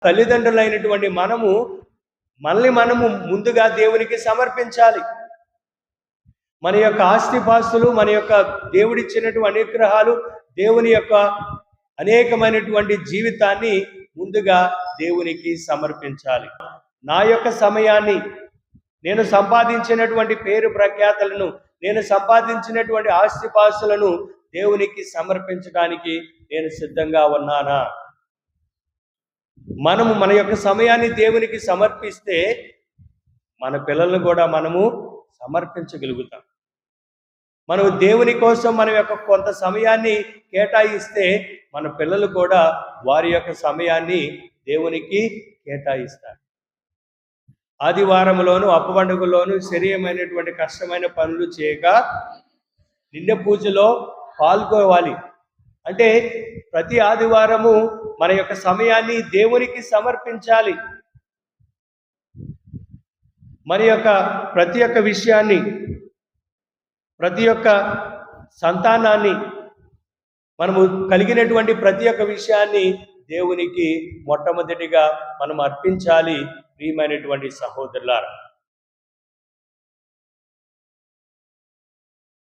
తల్లిదండ్రులైనటువంటి మనము ముందుగా దేవునికి సమర్పించాలి. మన యొక్క ఆస్తిపాస్తులు, మన యొక్క దేవుడిచ్చినటువంటి అనుగ్రహాలు, దేవుని యొక్క అనేకమైనటువంటి జీవితాన్ని ముందుగా దేవునికి సమర్పించాలి. నా యొక్క సమయాన్ని, నేను సంపాదించినటువంటి పేరు ప్రఖ్యాతలను, నేను సంపాదించినటువంటి ఆస్తిపాస్తులను దేవునికి సమర్పించడానికి నేను సిద్ధంగా ఉన్నానా? మనము మన యొక్క సమయాన్ని దేవునికి సమర్పిస్తే మన పిల్లలను కూడా మనము సమర్పించగలుగుతాం. మనం దేవుని కోసం మన యొక్క కొంత సమయాన్ని కేటాయిస్తే మన పిల్లలు కూడా వారి యొక్క సమయాన్ని దేవునికి కేటాయిస్తారు. ఆదివారంలోను అప్పపండుగలోను శరీరమైనటువంటి కష్టమైన పనులు చేయక నిండె పూజలో పాల్గొవాలి. అంటే ప్రతి ఆదివారము మన యొక్క సమయాన్ని దేవునికి సమర్పించాలి. మన యొక్క ప్రతి ఒక్క విషయాన్ని, ప్రతి ఒక్క సంతానాన్ని, మనము కలిగినటువంటి ప్రతి ఒక్క విషయాన్ని దేవునికి మొట్టమొదటిగా మనం అర్పించాలి. ప్రియమైనటువంటి సహోదరులారా,